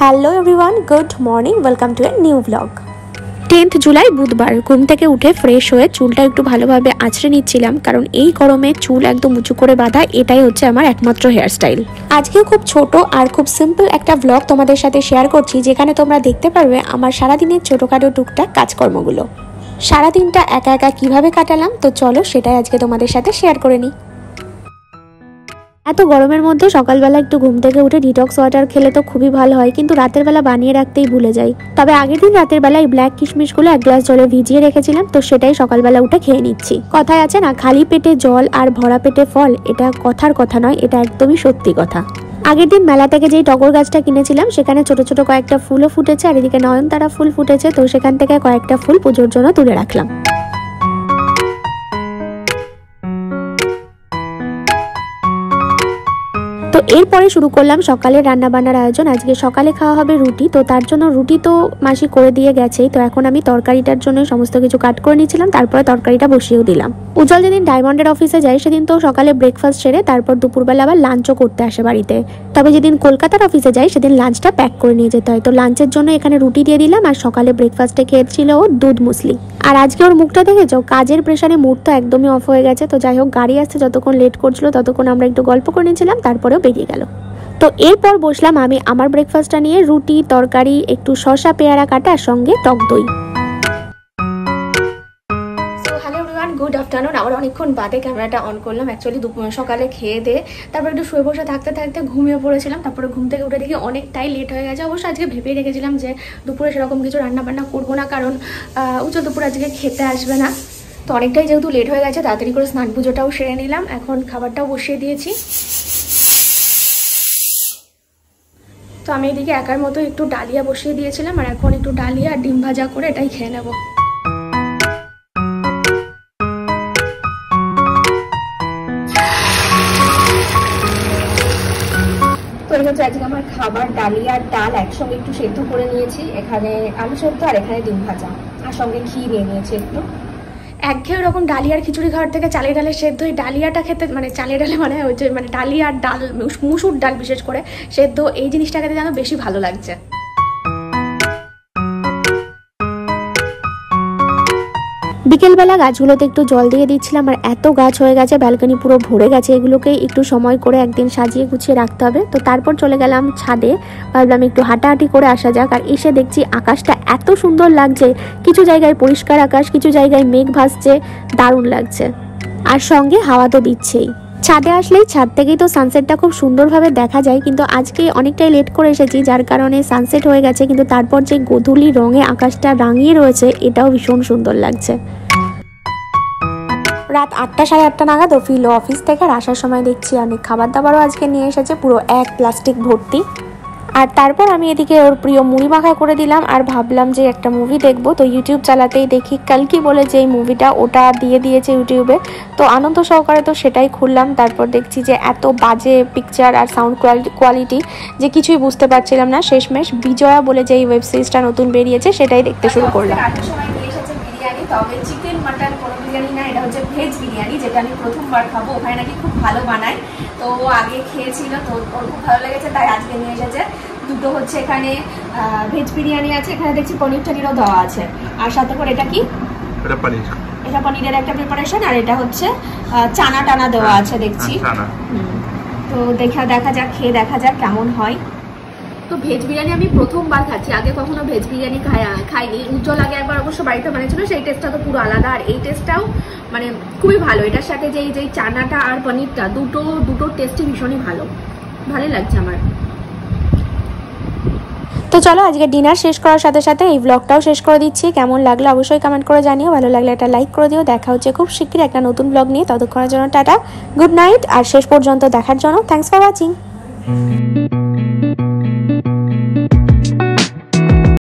Hello everyone, good morning, welcome to a new blog. 10th July বুধবার ঘুম থেকে উঠে ফ্রেশ হয়ে চুলটা একটু ভালোভাবে আঁচড়ে নিচ্ছিলাম, কারণ এই গরমে চুল একদম উঁচু করে বাঁধা এটাই হচ্ছে আমার একমাত্র হেয়ারস্টাইল। আজকেও খুব ছোট আর খুব সিম্পল একটা ব্লগ তোমাদের সাথে শেয়ার করছি, যেখানে তোমরা দেখতে পারবে আমার সারাদিনের ছোটোখাটো টুকটাক কাজকর্মগুলো। সারাদিনটা একা একা কিভাবে কাটালাম, তো চলো সেটাই আজকে তোমাদের সাথে শেয়ার করে নিই। এত গরমের মধ্যে সকালবেলা একটু ঘুম থেকে উঠে ডিটক্স ওয়াটার খেলে তো খুবই ভালো হয়, কিন্তু রাতের বেলা বানিয়ে রাখতেই ভুলে যাই। তবে আগের দিন রাতের বেলা এই ব্ল্যাক কিশমিশগুলো এক গ্লাস জলে ভিজিয়ে রেখেছিলাম, তো সেটাই সকালবেলা উঠে খেয়ে নিচ্ছি। কথায় আছে না, খালি পেটে জল আর ভরা পেটে ফল, এটা কথার কথা নয়, এটা একদমই সত্যি কথা। আগের দিন মেলা থেকে যেই টগর গাছটা কিনেছিলাম, সেখানে ছোট ছোট কয়েকটা ফুলও ফুটেছে, আর এদিকে নয়নতারা ফুল ফুটেছে, তো সেখান থেকে কয়েকটা ফুল পুজোর জন্য তুলে রাখলাম। তো এরপরে শুরু করলাম সকালে রান্না বান্নার আয়োজন। আজকে সকালে খাওয়া হবে রুটি, তো তার জন্য রুটি তো মাসি করে দিয়ে গেছেই। তো এখন আমি তরকারিটার জন্য সমস্ত কিছু কাট করে নিয়েছিলাম, তারপরে তরকারিটা বসিয়েও দিলাম। উজ্জ্বল যেদিন ডায়মন্ডের অফিসে যায়, সেদিন তো সকালে ব্রেকফাস্ট সেরে তারপর দুপুরবেলা আবার লাঞ্চও করতে আসে বাড়িতে। তবে যেদিন কলকাতার অফিসে যায়, সেদিন লাঞ্চটা প্যাক করে নিয়ে যেতে হয়। তো লাঞ্চের জন্য এখানে রুটি দিয়ে দিলাম, আর সকালে ব্রেকফাস্টে খেয়েছিল ও দুধ মুসলি। আর আজকে ওর মুখটা দেখেছো, কাজের প্রেশারে মুড তো একদমই অফ হয়ে গেছে। তো যাই হোক, গাড়ি আসতে যতক্ষণ লেট করছিল ততক্ষণ আমরা একটু গল্প করে নিয়েছিলাম, তারপরেও বেরিয়ে গেল। তো এরপর বসলাম আমি আমার ব্রেকফাস্টটা নিয়ে, রুটি, তরকারি, একটু শসা পেয়ারা কাটা, আর সঙ্গে টক দই। Good afternoon. আবার অনেকক্ষণ বাদে ক্যামেরাটা অন করলাম। অ্যাকচুয়ালি সকালে খেয়ে দিয়ে তারপর একটু শুয়ে বসে থাকতে থাকতে ঘুমিয়ে পড়েছিলাম। তারপরে ঘুম থেকে উঠে দেখি অনেকটাই লেট হয়ে গেছে। অবশ্য আজকে ভেবেই রেখেছিলাম যে দুপুরে সেরকম কিছু রান্না বান্না করবো না, কারণ উজ্জ্বল দুপুরে আজকে খেতে আসবে না। তো অনেকটাই যেহেতু লেট হয়ে গেছে, তাড়াতাড়ি করে স্নান পুজোটাও সেরে নিলাম। এখন খাবারটাও বসিয়ে দিয়েছি। তো আমি এদিকে একার মতো একটু ডালিয়া বসিয়ে দিয়েছিলাম, আর এখন একটু ডালিয়া আর ডিম ভাজা করে এটাই খেয়ে নেবো। আজকে আমার খাবার ডালিয়া আর ডাল একসঙ্গে একটু সেদ্ধ করে নিয়েছি। এখানে আলু সেদ্ধ আর এখানে ডিম ভাজা, আর সঙ্গে ঘি দিয়ে নিয়েছি একটু। একঘেয়ে রকম ডালিয়ার খিচুড়ি খাওয়ার থেকে চালের ডালের সেদ্ধ, এই ডালিয়াটা খেতে, মানে চালের ডালে মানে ওই যে মানে ডালিয়া আর ডাল, মুসুর ডাল বিশেষ করে সেদ্ধ, এই জিনিসটা খেতে যেন বেশি ভালো লাগছে। বিকেলবেলা গাছগুলোতে একটু জল দিয়ে দিচ্ছিলাম, আর এত গাছ হয়ে গেছে, ব্যালকনি পুরো ভরে গেছে। এগুলোকে একটু সময় করে একদিন সাজিয়ে গুছিয়ে রাখতে হবে। তো তারপর চলে গেলাম ছাদে, ভাবলাম একটু হাঁটাহাঁটি করে আসা যাক। আর এসে দেখছি আকাশটা এত সুন্দর লাগছে, কিছু জায়গায় পরিষ্কার আকাশ, কিছু জায়গায় মেঘ ভাসছে, দারুণ লাগছে। আর সঙ্গে হাওয়া তো দিচ্ছেই। ছাদে আসলেই ছাদ থেকেই তো সানসেটটা খুব সুন্দরভাবে দেখা যায়, কিন্তু আজকে অনেকটাই লেট করে এসেছি, যার কারণে সানসেট হয়ে গেছে। কিন্তু তারপর যে গোধূলি রঙে আকাশটা রাঙিয়ে রয়েছে, এটাও ভীষণ সুন্দর লাগছে। রাত 8টা সাড়ে 8টা নাগাদ ও ফিরল অফিস থেকে। আর আসার সময় দেখছি অনেক খাবার দাবারও আজকে নিয়ে এসেছে, পুরো এক প্লাস্টিক ভর্তি। আর তারপর আমি এদিকে ওর প্রিয় মুড়ি মাখা করে দিলাম, আর ভাবলাম যে একটা মুভি দেখবো। তো ইউটিউব চালাতেই দেখি কালকি বলে যে এই মুভিটা, ওটা দিয়ে দিয়েছে ইউটিউবে। তো আনন্দ সহকারে তো সেটাই খুললাম। তারপর দেখছি যে এত বাজে পিকচার আর সাউন্ড কোয়ালিটি যে কিছুই বুঝতে পারছিলাম না। শেষমেশ বিজয়া বলে যে এই ওয়েব সিরিজটা নতুন বেরিয়েছে, সেটাই দেখতে শুরু করলাম। তবে চিকেন মাটন কোনো বিরিয়ানি না, এটা হচ্ছে ভেজ বিরিয়ানি, যেটা আমি প্রথমবার খাবো। ওখানে নাকি খুব ভালো বানায়, তো ও আগে খেয়েছিল, তো ওর খুব ভালো লেগেছে, তাই আজকে নিয়ে এসেছে। দুটো হচ্ছে এখানে ভেজ বিরিয়ানি আছে, এখানে দেখছি পনির টনিরও দেওয়া আছে, আর সাথে করে এটা কি, এটা পনিরের একটা প্রিপারেশন, আর এটা হচ্ছে চানা টানা দেওয়া আছে দেখছি। তো দেখা যাক, খেয়ে দেখা যাক কেমন হয়। তো ভেজ বিরিয়ানি আমি প্রথমবার খাচ্ছি, আগে কখনো ভেজ বিরিয়ানি খাইনি। উজ্জ্বল আগে একবার অবশ্য বাড়িতে বানিয়েছিল, সেই টেস্টটা তো পুরো আলাদা, আর এই টেস্টটাও মানে খুবই ভালো। এটার সাথে যেই চানাটা আর পনিরটা, দুটোর টেস্টই ভীষণই ভালোই লাগছে আমার। তো চলো আজকে ডিনার শেষ করার সাথে সাথে এই ব্লগটাও শেষ করে দিচ্ছি। কেমন লাগলো অবশ্যই কমেন্ট করে জানিও, ভালো লাগলে একটা লাইক করে দিও। দেখা হচ্ছে খুব শিগগিরই একটা নতুন ব্লগ নিয়ে, ততক্ষণের জন্য টাটা, গুড নাইট। আর শেষ পর্যন্ত দেখার জন্য থ্যাঙ্কস ফর ওয়াচিং।